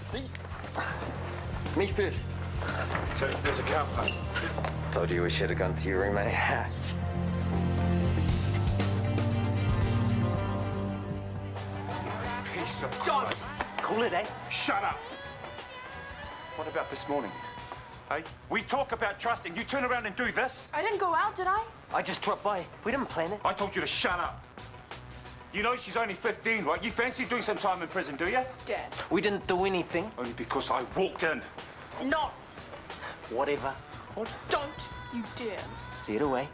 See? Me first. So there's a car park. Told you we should have gone to your room, mate. Piece of... Don't! Cool it, eh? Shut up! What about this morning? Hey? We talk about trusting. You turn around and do this? I didn't go out, did I? I just dropped by. We didn't plan it. I told you to shut up. You know she's only 15, right? You fancy doing some time in prison, do you? Dad. We didn't do anything. Only because I walked in. No! Whatever. What? Don't you dare. See it away.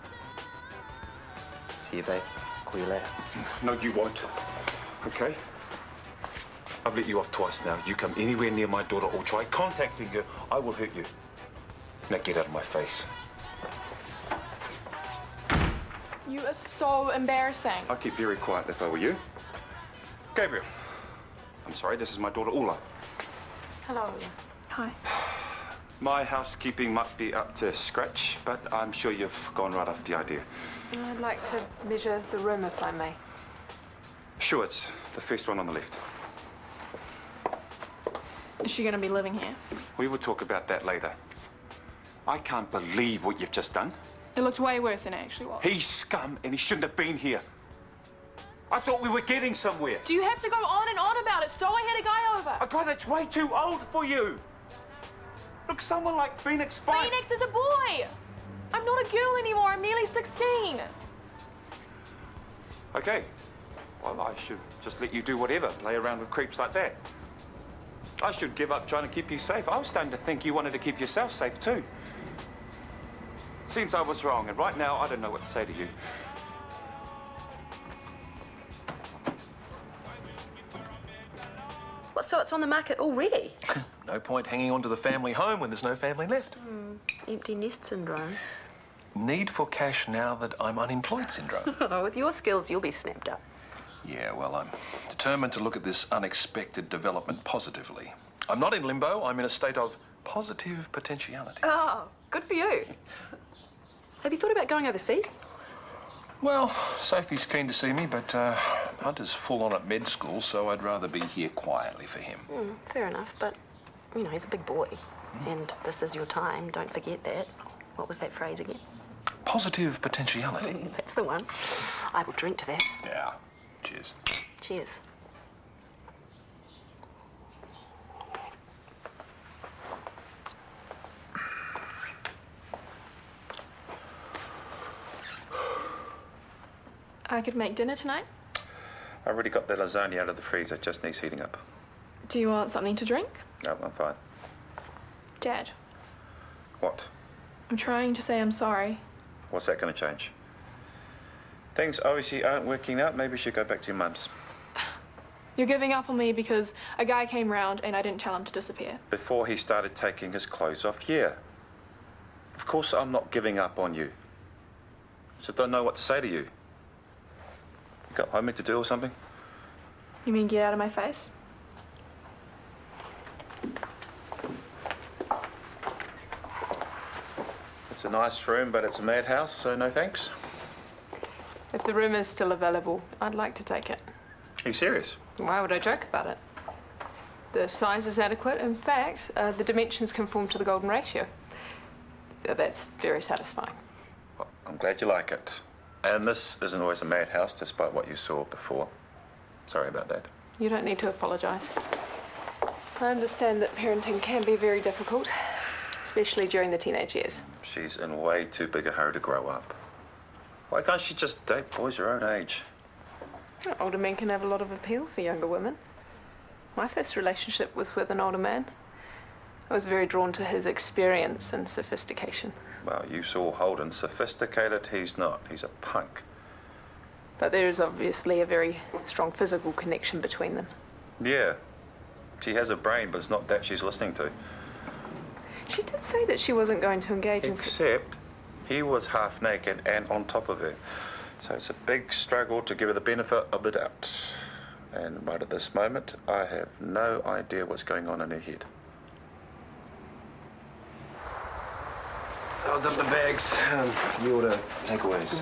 See you, babe. Call you later. No, you won't. Okay? I've let you off twice now. You come anywhere near my daughter or try contacting her, I will hurt you. Now get out of my face. You are so embarrassing. I'd keep very quiet if I were you. Gabriel. I'm sorry, this is my daughter, Ula. Hello. Hi. My housekeeping might be up to scratch, but I'm sure you've gone right off the idea. I'd like to measure the room, if I may. Sure, it's the first one on the left. Is she going to be living here? We will talk about that later. I can't believe what you've just done. It looked way worse than it actually was. He's scum and he shouldn't have been here. I thought we were getting somewhere. Do you have to go on and on about it? So I had a guy over. A guy that's way too old for you. Look, someone like Phoenix Spike. Phoenix is a boy. I'm not a girl anymore. I'm nearly 16. Okay. Well, I should just let you do whatever, play around with creeps like that. I should give up trying to keep you safe. I was starting to think you wanted to keep yourself safe too. Seems I was wrong, and right now I don't know what to say to you. What, so it's on the market already? No point hanging on to the family home when there's no family left. Empty nest syndrome. Need for cash now that I'm unemployed syndrome. With your skills, you'll be snapped up. Yeah, well, I'm determined to look at this unexpected development positively. I'm not in limbo, I'm in a state of positive potentiality. Oh, good for you. Have you thought about going overseas? Well, Sophie's keen to see me, but Hunter's full on at med school, so I'd rather be here quietly for him. Fair enough, but, you know, he's a big boy. And this is your time, don't forget that. What was that phrase again? Positive potentiality. That's the one. I will drink to that. Yeah. Cheers. Cheers. I could make dinner tonight. I already got the lasagna out of the freezer, just needs heating up. Do you want something to drink? No, I'm fine. Dad, What? I'm trying to say I'm sorry. What's that going to change? Things obviously aren't working out. Maybe we should go back to your mum's. You're giving up on me because a guy came round and I didn't tell him to disappear. Before he started taking his clothes off, yeah. Of course I'm not giving up on you. Just don't know what to say to you. You got homework to do or something? You mean get out of my face? It's a nice room, but it's a madhouse, so no thanks. If the room is still available, I'd like to take it. Are you serious? Why would I joke about it? The size is adequate. In fact, the dimensions conform to the golden ratio. So that's very satisfying. Well, I'm glad you like it. And this isn't always a madhouse, despite what you saw before. Sorry about that. You don't need to apologise. I understand that parenting can be very difficult, especially during the teenage years. She's in way too big a hurry to grow up. Why can't she just date boys her own age? Older men can have a lot of appeal for younger women. My first relationship was with an older man. I was very drawn to his experience and sophistication. Well, you saw Holden sophisticated. He's not. He's a punk. But there is obviously a very strong physical connection between them. Yeah. She has a brain, but it's not that she's listening to. She did say that she wasn't going to engage in... Except he was half naked and on top of her. So it's a big struggle to give her the benefit of the doubt. And right at this moment, I have no idea what's going on in her head. I'll dump the bags. You order takeaways.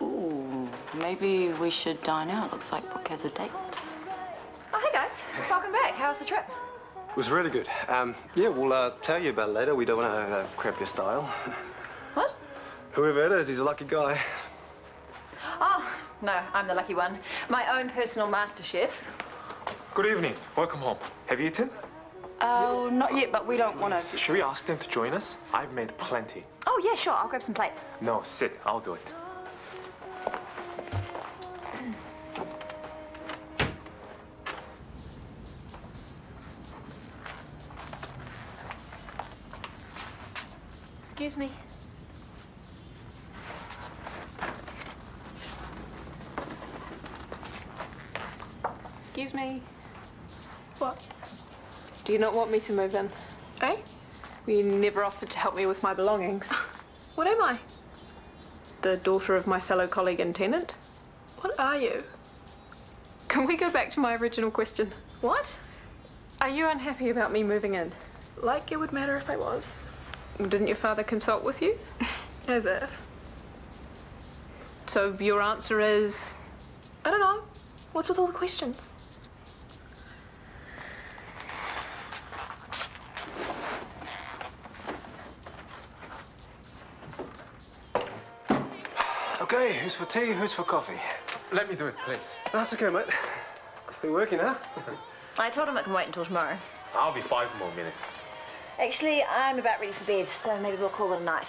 Ooh, maybe we should dine out. Looks like Brooke has a date. Oh, hey guys. Welcome back. How was the trip? It was really good. Yeah, we'll tell you about it later. We don't want to crap your style. What? Whoever it is, he's a lucky guy. Oh, no, I'm the lucky one. My own personal master chef. Good evening. Welcome home. Have you eaten? Oh, not yet, but we don't want to... Should we ask them to join us? I've made plenty. Oh, yeah, sure. I'll grab some plates. No, sit. I'll do it. Excuse me. Excuse me. What? Do you not want me to move in? Eh? You never offered to help me with my belongings. What am I? The daughter of my fellow colleague and tenant. What are you? Can we go back to my original question? What? Are you unhappy about me moving in? Like it would matter if I was. Didn't your father consult with you? As if. So your answer is... I don't know. What's with all the questions? Okay, who's for tea, who's for coffee? Let me do it, please. That's okay, mate. Still working, huh? I told him it can wait until tomorrow. I'll be 5 more minutes. Actually, I'm about ready for bed, so maybe we'll call it a night.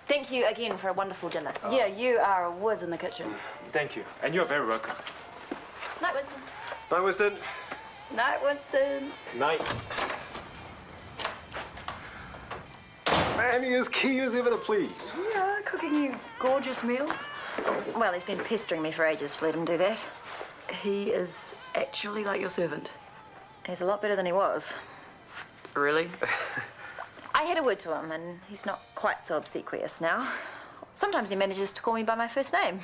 Thank you again for a wonderful dinner. Yeah, you are a whiz in the kitchen. Thank you. And you're very welcome. Night, Winston. Bye, Winston. Night, Winston. Night. Man, he is keen as ever to please. Yeah, cooking you gorgeous meals. Well, he's been pestering me for ages to let him do that. He is actually like your servant. He's a lot better than he was. Really? I had a word to him, and he's not quite so obsequious now. Sometimes he manages to call me by my first name.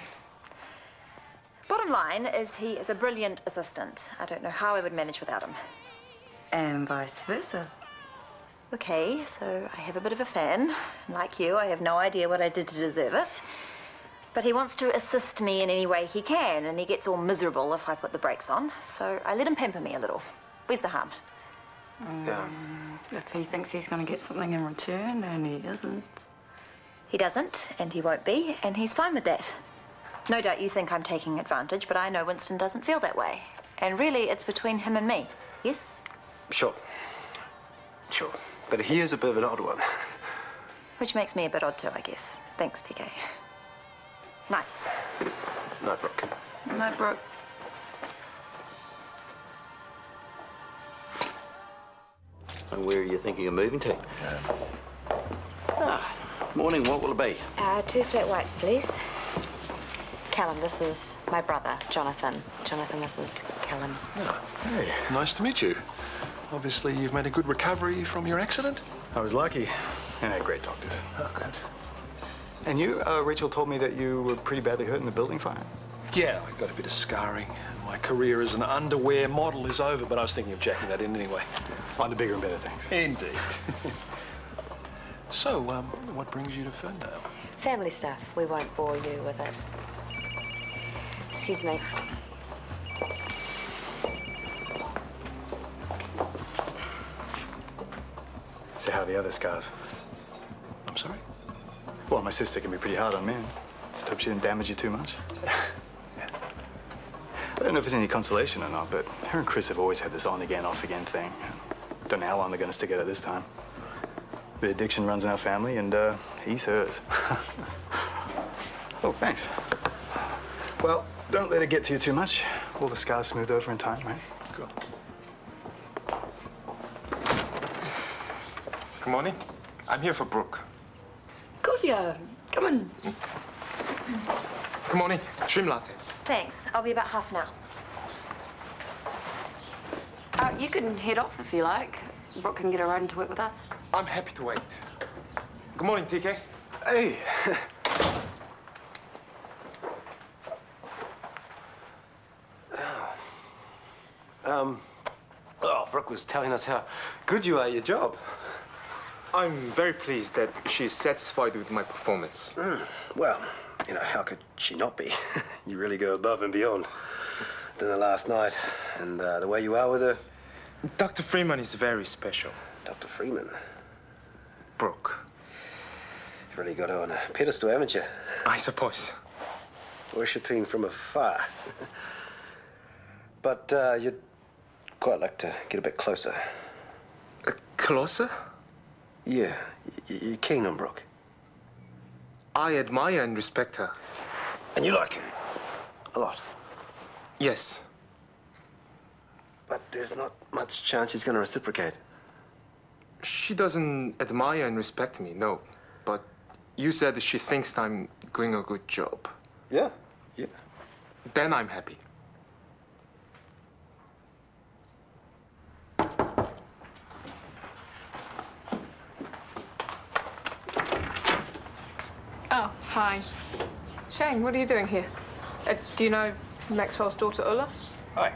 Bottom line is he is a brilliant assistant. I don't know how I would manage without him. And vice versa. Okay, so I have a bit of a fan. Like you, I have no idea what I did to deserve it. But he wants to assist me in any way he can, and he gets all miserable if I put the brakes on. So I let him pamper me a little. Where's the harm? Yeah. If he thinks he's going to get something in return and he isn't. He doesn't, and he won't be, and he's fine with that. No doubt you think I'm taking advantage, but I know Winston doesn't feel that way. And really, it's between him and me. Yes? Sure. Sure. But he is a bit of an odd one. Which makes me a bit odd too, I guess. Thanks, TK. Night. Night, Brooke. Night, Brooke. And where are you thinking of moving to? Morning, what will it be? 2 flat whites, please. Callum, this is my brother, Jonathan. Jonathan, this is Callum. Hey, nice to meet you. Obviously, you've made a good recovery from your accident. I was lucky. And I had great doctors. Oh, good. And you, Rachel told me that you were pretty badly hurt in the building fire. Yeah, I got a bit of scarring. My career as an underwear model is over, but I was thinking of jacking that in anyway. On to bigger and better things. Indeed. So, what brings you to Ferndale? Family stuff. We won't bore you with it. Excuse me. So how are the other scars? I'm sorry? Well, my sister can be pretty hard on men. Just hope she didn't damage you too much. Yeah. I don't know if it's any consolation or not, but her and Chris have always had this on-again, off-again thing. Don't know how long they're going to stick at it this time. But addiction runs in our family, and he's hers. Oh, thanks. Well, don't let it get to you too much. All the scars smooth over in time, right? Cool. Good morning. I'm here for Brooke. Of course you are. Come on. Good morning. Shrimp latte. Thanks. I'll be about half an hour. You can head off if you like. Brooke can get a ride into work with us. I'm happy to wait. Good morning, TK. Hey. Oh, Brooke was telling us how good you are at your job. I'm very pleased that she's satisfied with my performance. Well, You know, how could she not be? You really go above and beyond. Dinner last night, and the way you are with her. Dr. Freeman is very special. Dr. Freeman? Brooke. You've really got her on a pedestal, haven't you? I suppose. Worshipping from afar. But you'd quite like to get a bit closer. Closer? Yeah, you're keen on Brooke. I admire and respect her. And you like her? A lot? Yes. But there's not much chance she's going to reciprocate. She doesn't admire and respect me, no. But you said she thinks I'm doing a good job. Yeah, yeah. Then I'm happy. Oh, hi. Shane, what are you doing here? Do you know Maxwell's daughter, Ulla? Hi.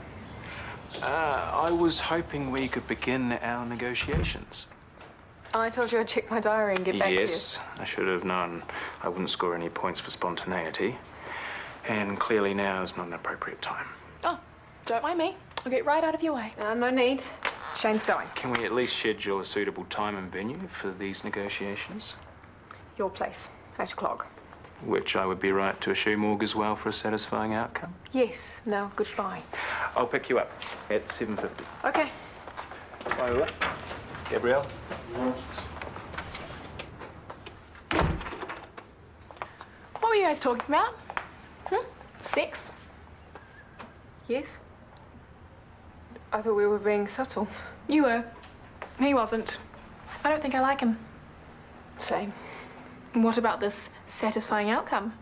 I was hoping we could begin our negotiations. I told you I'd check my diary and get back to you. Yes, I should have known I wouldn't score any points for spontaneity. And clearly now is not an appropriate time. Oh, don't mind me. I'll get right out of your way. No need. Shane's going. Can we at least schedule a suitable time and venue for these negotiations? Your place, 8 o'clock. Which I would be right to assume augurs well for a satisfying outcome. Yes, now goodbye. I'll pick you up at 7:50. Okay. Bye, Ulla. Gabrielle? What were you guys talking about? Sex? Yes. I thought we were being subtle. You were. He wasn't. I don't think I like him. Same. And what about this satisfying outcome?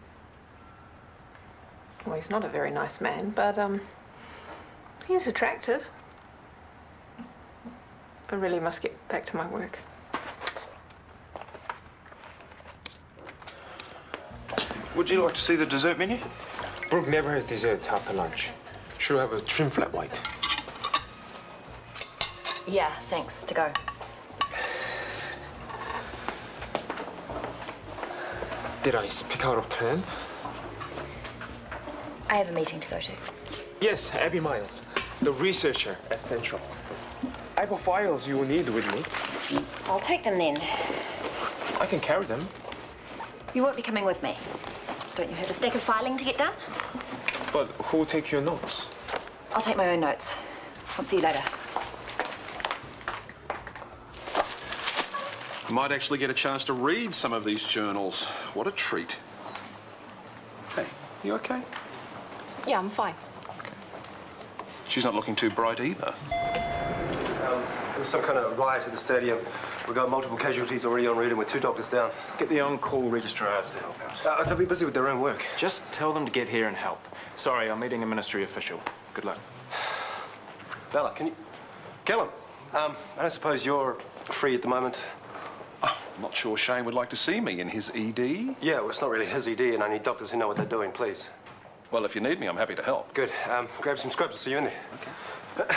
Well, he's not a very nice man, but, he's attractive. I really must get back to my work. Would you like to see the dessert menu? Brooke never has dessert after lunch. She'll have a trim flat white. Yeah, thanks. To go. Did I speak out of turn? I have a meeting to go to. Yes, Abby Miles, the researcher at Central. I have files you will need with me. I'll take them then. I can carry them. You won't be coming with me. Don't you have a stack of filing to get done? But who'll take your notes? I'll take my own notes. I'll see you later. I might actually get a chance to read some of these journals. What a treat. Hey, you okay? Yeah, I'm fine. Okay. She's not looking too bright either. There was some kind of riot at the stadium. We've got multiple casualties already en route and we're 2 doctors down. Get the on-call registrars to help out. They'll be busy with their own work. Just tell them to get here and help. Sorry, I'm meeting a ministry official. Good luck. Bella, can you... Callum, I don't suppose you're free at the moment? I'm not sure Shane would like to see me in his ED. Yeah, well, it's not really his ED and I need doctors who know what they're doing, please. Well, if you need me, I'm happy to help. Good. Grab some scrubs. I'll see you in there. Okay.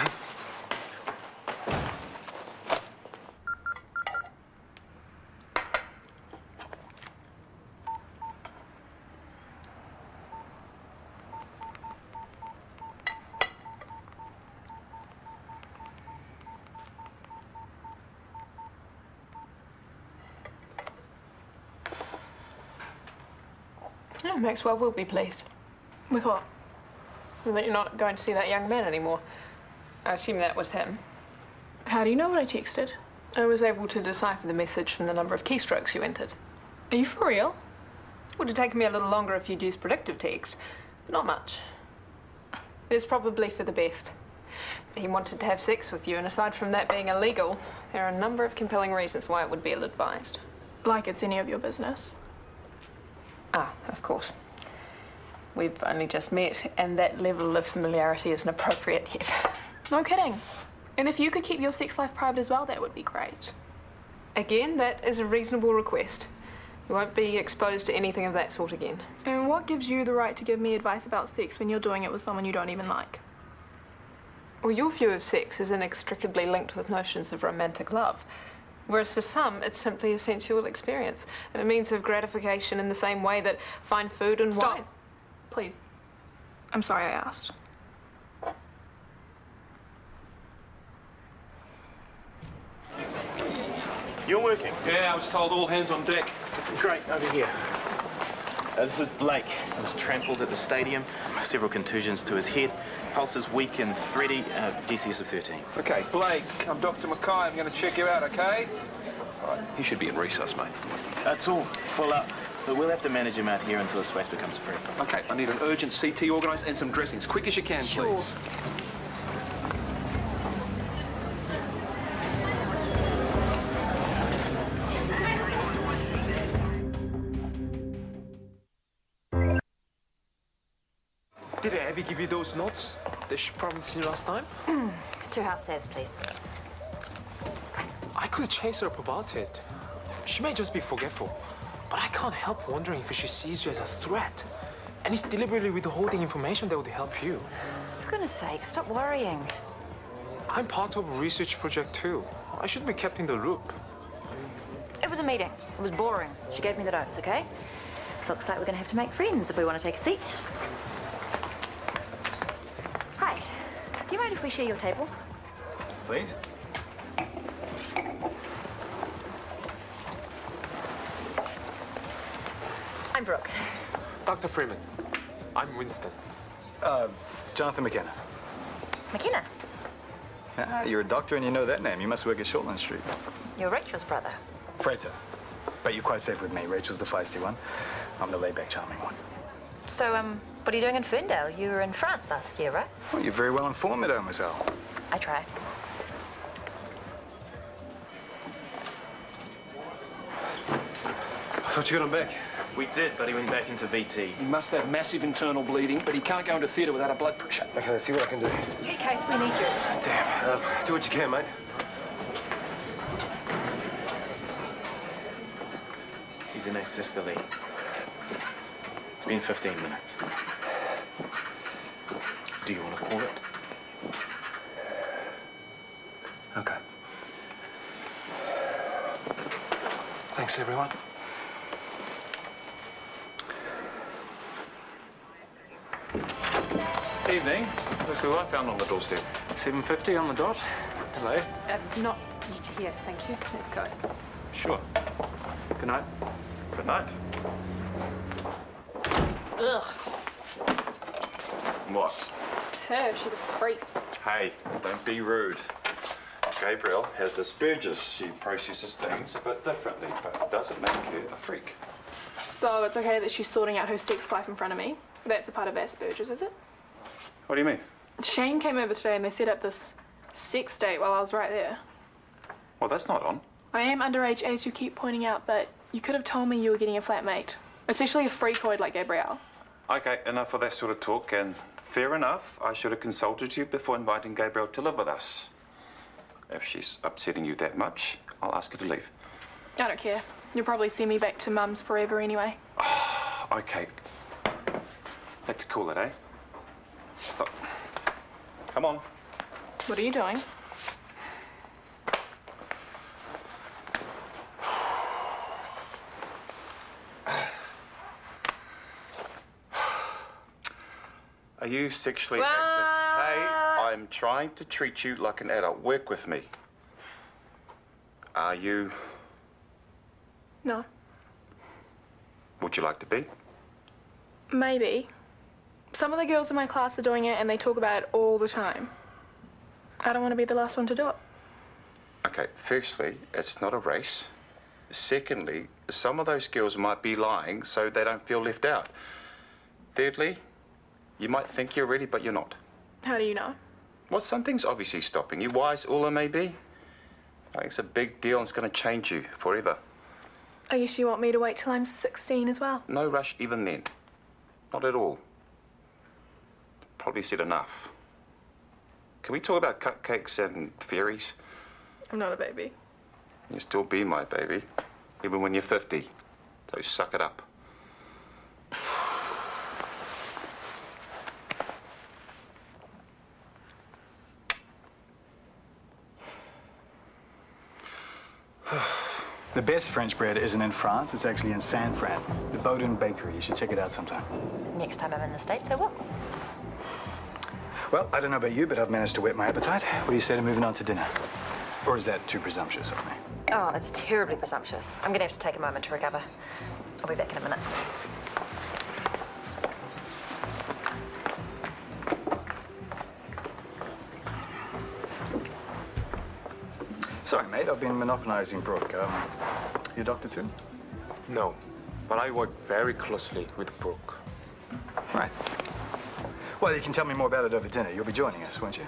Oh, Maxwell will be pleased. With what? That you're not going to see that young man anymore. I assume that was him. How do you know what I texted? I was able to decipher the message from the number of keystrokes you entered. Are you for real? Would have taken me a little longer if you'd used predictive text, but not much. It's probably for the best. He wanted to have sex with you, and aside from that being illegal, there are a number of compelling reasons why it would be ill-advised. Like it's any of your business. Ah, of course. We've only just met, and that level of familiarity isn't appropriate yet. No kidding. And if you could keep your sex life private as well, that would be great. Again, that is a reasonable request. You won't be exposed to anything of that sort again. And what gives you the right to give me advice about sex when you're doing it with someone you don't even like? Well, your view of sex is inextricably linked with notions of romantic love. Whereas for some, it's simply a sensual experience and a means of gratification in the same way that fine food and Stop. wine. Please. I'm sorry I asked. You're working? Yeah, I was told all hands on deck. Great, over here. This is Blake. He was trampled at the stadium, several contusions to his head, pulse is weak and thready, DCS of 13. Okay, Blake, I'm Dr. Mackay. I'm going to check you out, okay? All right, he should be in resus, mate. It's all full up, but we'll have to manage him out here until the space becomes free. Okay, I need an urgent CT organised and some dressings. Quick as you can, please. Did Abby give you those notes that she promised you last time? 2 house saves, please. I could chase her up about it. She may just be forgetful. But I can't help wondering if she sees you as a threat. And is deliberately withholding information that would help you. For goodness sake, stop worrying. I'm part of a research project too. I should be kept in the loop. It was a meeting. It was boring. She gave me the notes, okay? Looks like we're gonna have to make friends if we want to take a seat. Hi. Do you mind if we share your table? Please. I'm Brooke. Dr. Freeman. I'm Winston. Jonathan McKenna. McKenna. Ah, you're a doctor and you know that name. You must work at Shortland Street. You're Rachel's brother. Afraid so. But you're quite safe with me. Rachel's the feisty one. I'm the laid-back, charming one. So, what are you doing in Ferndale? You were in France last year, right? Well, you're very well informed, mademoiselle. I try. I thought you got him back. We did, but he went back into VT. He must have massive internal bleeding, but he can't go into theatre without a blood pressure. Okay, let's see what I can do. GK, we need you. Damn. Do what you can, mate. He's in asystole. It's been 15 minutes. Do you want to call it? Okay. Thanks, everyone. Evening. Look who I found on the doorstep. 7:50 on the dot. Hello. Not here, thank you. Let's go. Sure. Good night. Good night. Ugh. What? Her, she's a freak. Hey, don't be rude. Gabrielle has Asperger's. She processes things a bit differently, but it doesn't make her a freak. So it's okay that she's sorting out her sex life in front of me? That's a part of Asperger's, is it? What do you mean? Shane came over today and they set up this sex date while I was right there. Well, that's not on. I am underage, as you keep pointing out, but you could have told me you were getting a flatmate. Especially a freakoid like Gabrielle. Okay, enough of that sort of talk, and fair enough. I should have consulted you before inviting Gabrielle to live with us. If she's upsetting you that much, I'll ask her to leave. I don't care. You'll probably send me back to Mum's forever anyway. Okay. Let's call it, eh? Look. Come on. What are you doing? Are you sexually active? Hey, I'm trying to treat you like an adult. Work with me. Are you? No. Would you like to be? Maybe. Some of the girls in my class are doing it and they talk about it all the time. I don't want to be the last one to do it. Okay, firstly, it's not a race. Secondly, some of those girls might be lying so they don't feel left out. Thirdly, you might think you're ready, but you're not. How do you know? Well, something's obviously stopping you, wise Ula may be. I think it's a big deal and it's going to change you forever. I guess you want me to wait till I'm 16 as well. No rush even then. Not at all. Probably said enough. Can we talk about cupcakes and fairies? I'm not a baby. You'll still be my baby, even when you're 50. So suck it up. The best French bread isn't in France, it's actually in San Fran. The Bowden Bakery. You should check it out sometime. Next time I'm in the States, I will. Well, I don't know about you, but I've managed to whet my appetite. What do you say to moving on to dinner? Or is that too presumptuous of me? Oh, it's terribly presumptuous. I'm gonna have to take a moment to recover. I'll be back in a minute. Sorry, mate, I've been monopolizing Brooke. You a doctor too? No, but I work very closely with Brooke. Right. Well, you can tell me more about it over dinner. You'll be joining us, won't you?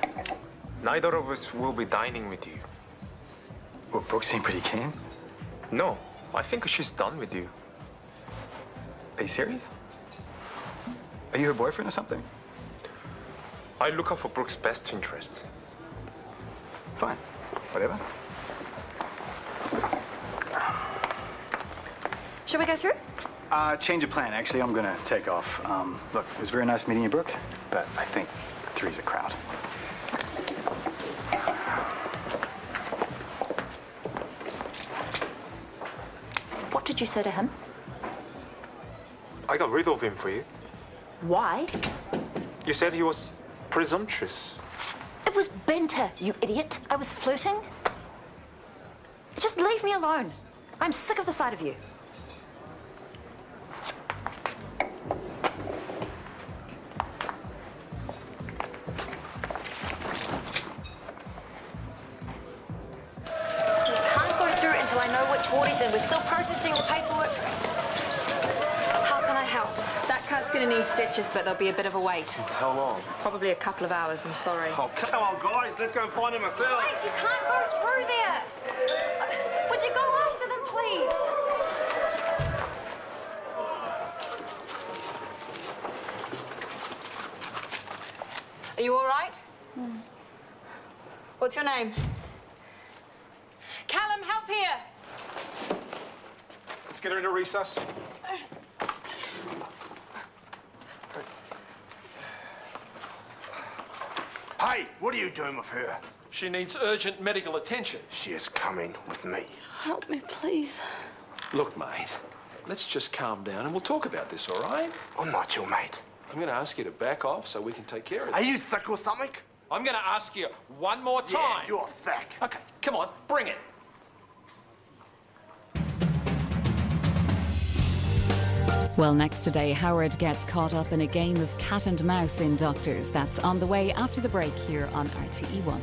Neither of us will be dining with you. Well, Brooke seemed pretty keen. No, I think she's done with you. Are you serious? Are you her boyfriend or something? I look out for Brooke's best interests. Fine. Whatever. Shall we go through? Change of plan. Actually, I'm gonna take off. Look, it was very nice meeting you, Brooke, but I think three's a crowd. What did you say to him? I got rid of him for you. Why? You said he was presumptuous. It was banter, you idiot. I was flirting. Just leave me alone. I'm sick of the sight of you. Until I know which ward he's in. We're still processing the paperwork. How can I help? That cut's going to need stitches, but there'll be a bit of a wait. How long? Probably a couple of hours, I'm sorry. Oh, come on, guys. Let's go and find him ourselves. Guys, you can't go through there. Would you go after them, please? Are you all right? What's your name? Callum, help here! Let's get her into recess. Hey, what are you doing with her? She needs urgent medical attention. She is coming with me. Help me, please. Look, mate, let's just calm down and we'll talk about this, all right? I'm not your mate. I'm going to ask you to back off so we can take care of it. Are you thick or something? I'm going to ask you one more time. Yeah, you're thick. Okay, come on, bring it. Well, next today, Howard gets caught up in a game of cat and mouse in Doctors. That's on the way after the break here on RTE1.